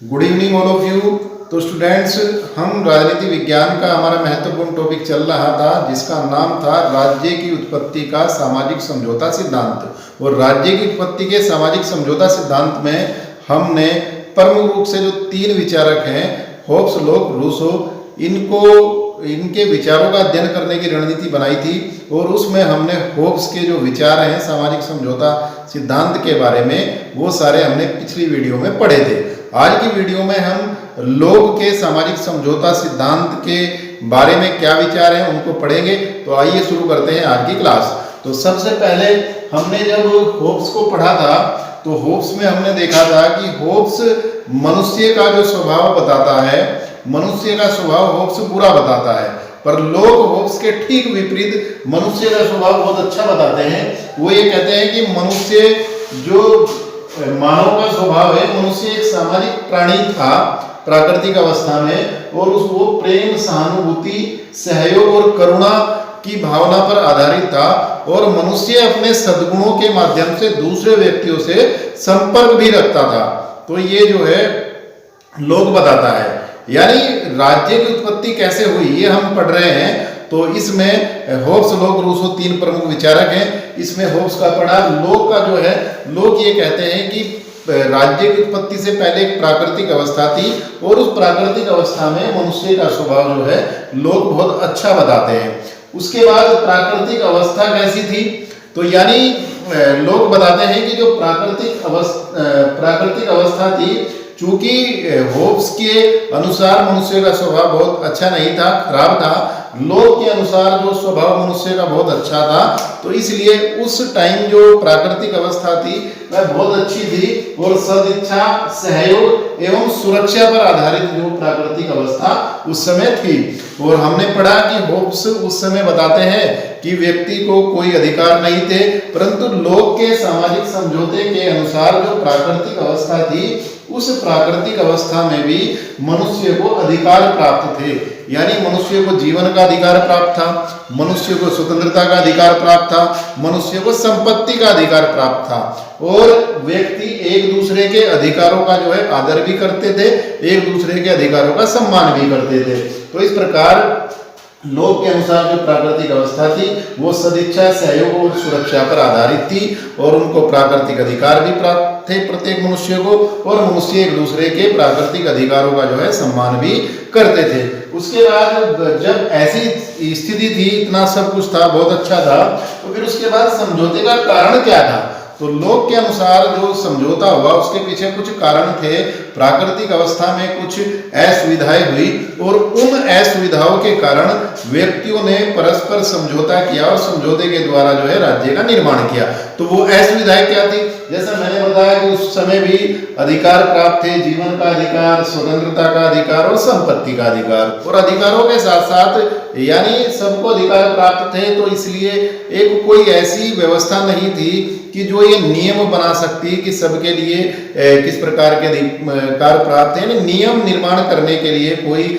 Good evening all of you. तो students, हम राजनीति विज्ञान का हमारा महत्वपूर्ण टॉपिक चल रहा था जिसका नाम था राज्य की उत्पत्ति का सामाजिक समझौता सिद्धांत। और राज्य की उत्पत्ति के सामाजिक समझौता सिद्धांत में हमने प्रमुख रूप से जो तीन विचारक हैं, होब्स, लॉक, रूसो, इनके विचारों का अध्ययन करने की रणनीति बनाई थी। और उसमें हमने होब्स के जो विचार हैं सामाजिक समझौता सिद्धांत के बारे में, वो सारे हमने पिछली वीडियो में पढ़े थे। आज की वीडियो में हम लोग के सामाजिक समझौता सिद्धांत के बारे में क्या विचार हैं उनको पढ़ेंगे। तो आइए शुरू करते हैं आज की क्लास। तो सबसे पहले हमने जब होब्स को पढ़ा था तो होब्स में हमने देखा था कि होब्स मनुष्य का जो स्वभाव बताता है, मनुष्य का स्वभाव होब्स बुरा बताता है, पर लोग होब्स के ठीक विपरीत मनुष्य का स्वभाव बहुत अच्छा बताते हैं। वो ये कहते हैं कि मनुष्य जो मानव का स्वभाव है, मनुष्य एक सामाजिक प्राणी था प्राकृतिक अवस्था में, और वो प्रेम, सहानुभूति, सहयोग और करुणा की भावना पर आधारित था। और मनुष्य अपने सद्गुणों के माध्यम से दूसरे व्यक्तियों से संपर्क भी रखता था। तो ये जो है लोग बताता है। यानी राज्य की उत्पत्ति कैसे हुई ये हम पढ़ रहे हैं। तो इसमें होब्स, लॉक, रूसो तीन प्रमुख विचारक हैं। इसमें होब्स का पढ़ा। लोक का जो है, लोक ये कहते हैं कि राज्य की उत्पत्ति से पहले एक प्राकृतिक अवस्था थी और उस प्राकृतिक अवस्था में मनुष्य का स्वभाव जो है लोग बहुत अच्छा बताते हैं। उसके बाद प्राकृतिक अवस्था कैसी थी, तो यानी लोग बताते हैं कि जो प्राकृतिक अवस्था थी, चूंकि होब्स के अनुसार मनुष्य का स्वभाव बहुत अच्छा नहीं था, खराब था। लोग के अनुसार जो स्वभाव मनुष्य का बहुत अच्छा था, तो इसलिए उस टाइम जो प्राकृतिक अवस्था थी वह बहुत अच्छी थी और सदिच्छा, सहयोग एवं सुरक्षा पर आधारित जो प्राकृतिक अवस्था उस समय थी। और हमने पढ़ा कि होब्स उस समय बताते हैं कि व्यक्ति को कोई अधिकार नहीं थे, परंतु लोग के सामाजिक समझौते के अनुसार जो प्राकृतिक अवस्था थी, उस प्राकृतिक अवस्था में भी मनुष्य को अधिकार प्राप्त थे। यानी मनुष्य को जीवन का अधिकार प्राप्त था, मनुष्य को स्वतंत्रता का अधिकार प्राप्त था, मनुष्य को संपत्ति का अधिकार प्राप्त था। और व्यक्ति एक दूसरे के अधिकारों का जो है आदर भी करते थे, एक दूसरे के अधिकारों का सम्मान भी करते थे। तो इस प्रकार लोक के अनुसार जो प्राकृतिक अवस्था थी वो सदिच्छा, सहयोग और सुरक्षा पर आधारित थी और उनको प्राकृतिक अधिकार भी प्राप्त थे प्रत्येक मनुष्य को, और मनुष्य एक दूसरे के प्राकृतिक अधिकारों का जो है सम्मान भी करते थे। उसके बाद जब ऐसी स्थिति थी, इतना सब कुछ था, बहुत अच्छा था, तो फिर उसके बाद समझौते का कारण क्या था। तो लोक के अनुसार जो समझौता हुआ उसके पीछे कुछ कारण थे। प्राकृतिक अवस्था में कुछ असुविधाएं हुई और उन असुविधाओं के कारण व्यक्तियों ने परस्पर समझौता किया और समझौते के द्वारा जो है राज्य का निर्माण किया। तो वो असुविधाएं क्या थी, जैसा मैंने बताया कि उस समय भी अधिकार प्राप्त थे, जीवन का अधिकार, स्वतंत्रता का अधिकार और संपत्ति का अधिकार। और अधिकारों के साथ साथ यानी सबको अधिकार प्राप्त थे, तो इसलिए एक कोई ऐसी व्यवस्था नहीं थी कि जो ये नियम बना सकती कि सबके लिए किस प्रकार के अधिकार प्राप्त है। नियम निर्माण करने के लिए कोई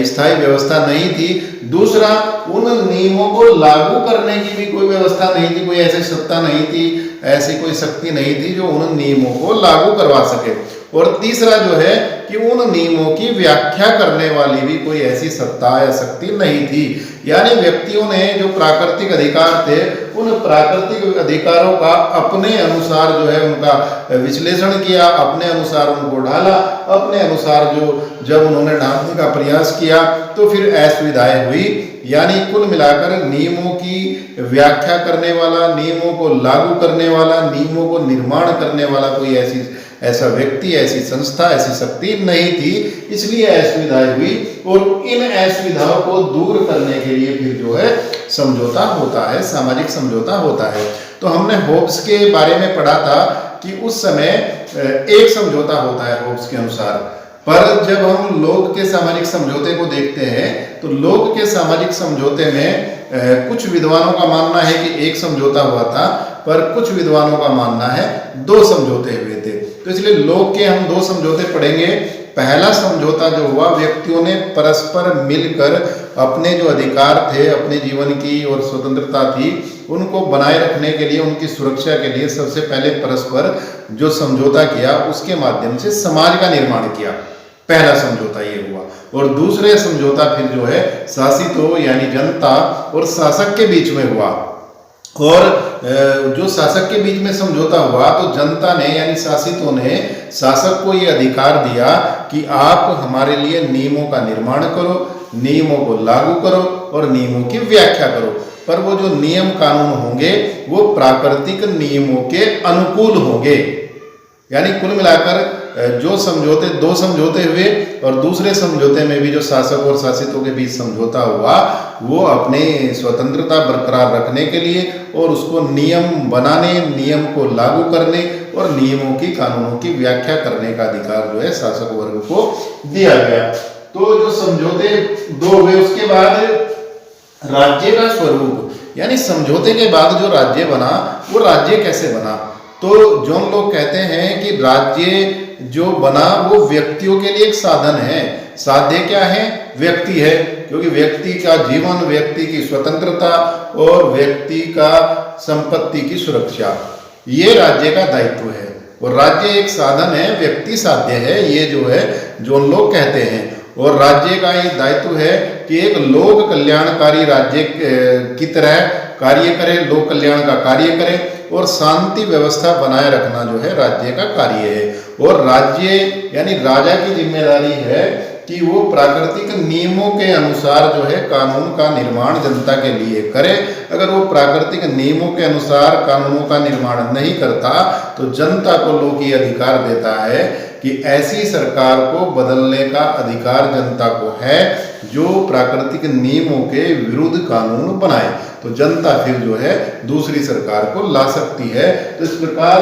स्थायी व्यवस्था नहीं थी। दूसरा, उन नियमों को लागू करने की भी कोई व्यवस्था नहीं थी, कोई ऐसी सत्ता नहीं थी, ऐसी कोई शक्ति नहीं थी जो उन नियमों को लागू करवा सके। और तीसरा जो है कि उन नियमों की व्याख्या करने वाली भी कोई ऐसी सत्ता या शक्ति नहीं थी। यानी व्यक्तियों ने जो प्राकृतिक अधिकार थे, उन प्राकृतिक अधिकारों का अपने अनुसार जो है उनका विश्लेषण किया, अपने अनुसार उनको ढाला, अपने अनुसार जो जब उन्होंने ढालने का प्रयास किया तो फिर असुविधाएं हुई। यानी कुल मिलाकर नियमों की व्याख्या करने वाला, नियमों को लागू करने वाला, नियमों को निर्माण करने वाला कोई ऐसा व्यक्ति, ऐसी संस्था, ऐसी शक्ति नहीं थी, इसलिए असुविधाएं हुई। और इन असुविधाओं को दूर करने के लिए फिर जो है समझौता होता है, सामाजिक समझौता होता है। तो हमने होब्स के बारे में पढ़ा था कि उस समय एक समझौता होता है होब्स के अनुसार, पर जब हम लोग के सामाजिक समझौते को देखते हैं तो लोग के सामाजिक समझौते में कुछ विद्वानों का मानना है कि एक समझौता हुआ था, पर कुछ विद्वानों का मानना है 2 समझौते हुए थे। तो इसलिए लोग के हम 2 समझौते पढ़ेंगे। पहला समझौता जो हुआ, व्यक्तियों ने परस्पर मिलकर अपने जो अधिकार थे, अपने जीवन की और स्वतंत्रता थी, उनको बनाए रखने के लिए, उनकी सुरक्षा के लिए सबसे पहले परस्पर जो समझौता किया, उसके माध्यम से समाज का निर्माण किया। पहला समझौता ये हुआ। और दूसरे समझौता फिर जो है शासितों यानी जनता और शासक के बीच में हुआ। और जो शासक के बीच में समझौता हुआ तो जनता ने यानी शासितों ने शासक को ये अधिकार दिया कि आप हमारे लिए नियमों का निर्माण करो, नियमों को लागू करो और नियमों की व्याख्या करो। पर वो जो नियम कानून होंगे वो प्राकृतिक नियमों के अनुकूल होंगे। यानी कुल मिलाकर जो समझौते, दो समझौते हुए और दूसरे समझौते में भी जो शासक और शासितों के बीच समझौता हुआ, वो अपने स्वतंत्रता बरकरार रखने के लिए और उसको नियम बनाने, नियम को लागू करने और नियमों की, कानूनों की व्याख्या करने का अधिकार जो है शासक वर्ग को दिया गया। तो जो समझौते दो हुए, उसके बाद राज्य का स्वरूप, यानी समझौते के बाद जो राज्य बना वो राज्य कैसे बना। तो जो लोग कहते हैं कि राज्य जो बना वो व्यक्तियों के लिए एक साधन है। साध्य क्या है? व्यक्ति है, क्योंकि व्यक्ति का जीवन, व्यक्ति की स्वतंत्रता और व्यक्ति का संपत्ति की सुरक्षा, ये राज्य का दायित्व है। और राज्य एक साधन है, व्यक्ति साध्य है, ये जो है जो लोग कहते हैं। और राज्य का एक दायित्व है कि एक लोक कल्याणकारी राज्य की तरह कार्य करे, लोक कल्याण का कार्य करे और शांति व्यवस्था बनाए रखना जो है राज्य का कार्य है। और राज्य यानी राजा की जिम्मेदारी है कि वो प्राकृतिक नियमों के अनुसार जो है कानून का निर्माण जनता के लिए करे। अगर वो प्राकृतिक नियमों के अनुसार कानूनों का निर्माण नहीं करता तो जनता को लोक ये अधिकार देता है कि ऐसी सरकार को बदलने का अधिकार जनता को है जो प्राकृतिक नियमों के विरुद्ध कानून बनाए। तो जनता फिर जो है दूसरी सरकार को ला सकती है। तो इस प्रकार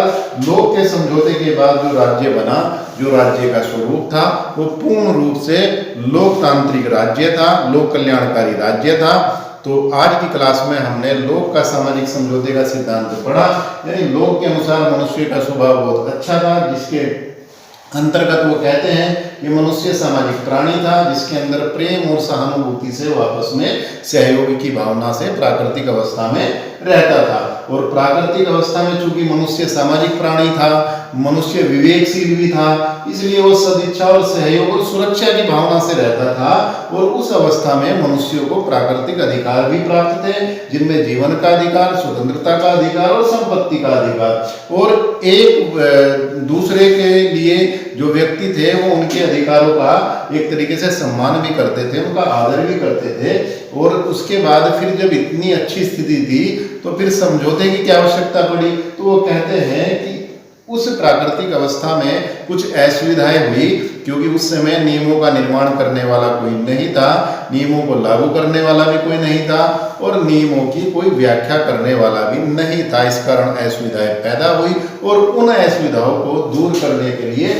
लोक के समझौते के बाद जो राज्य बना, जो राज्य का स्वरूप था वो पूर्ण रूप से लोकतांत्रिक राज्य था, लोक कल्याणकारी राज्य था। तो आज की क्लास में हमने लोक का सामाजिक समझौते का सिद्धांत पढ़ा। यानी लोक के अनुसार मनुष्य का स्वभाव बहुत अच्छा था, जिसके अंतर्गत वो कहते हैं कि मनुष्य सामाजिक प्राणी था, जिसके अंदर प्रेम और सहानुभूति से वो आपस में सहयोग की भावना से प्राकृतिक अवस्था में रहता था। और प्राकृतिक अवस्था में चूंकि मनुष्य सामाजिक प्राणी था, मनुष्य विवेकशील भी था, इसलिए वो सदिच्छा और सहयोग और सुरक्षा की भावना से रहता था। और उस अवस्था में मनुष्यों को प्राकृतिक अधिकार भी प्राप्त थे, जिनमें जीवन का अधिकार, स्वतंत्रता का अधिकार और संपत्ति का अधिकार। और एक दूसरे के लिए जो व्यक्ति थे वो उनके अधिकारों का एक तरीके से सम्मान भी करते थे, उनका आदर भी करते थे। और उसके बाद फिर जब इतनी अच्छी स्थिति थी तो फिर समझौते की क्या आवश्यकता पड़ी। तो वो कहते हैं कि उस प्राकृतिक अवस्था में कुछ असुविधाएं हुई, क्योंकि उस समय नियमों का निर्माण करने वाला कोई नहीं था, नियमों को लागू करने वाला भी कोई नहीं था और नियमों की कोई व्याख्या करने वाला भी नहीं था। इस कारण असुविधाएं पैदा हुई और उन असुविधाओं को दूर करने के लिए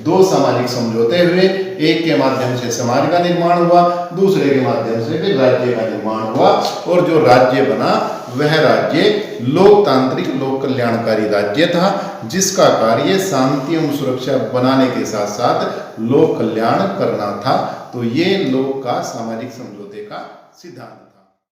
दो सामाजिक समझौते हुए। एक के माध्यम से समाज का निर्माण हुआ, दूसरे के माध्यम से फिर राज्य का निर्माण हुआ। और जो राज्य बना वह राज्य लोकतांत्रिक, लोक कल्याणकारी राज्य था, जिसका कार्य शांति एवं सुरक्षा बनाने के साथ साथ लोक कल्याण करना था। तो ये लोक का सामाजिक समझौते का सिद्धांत।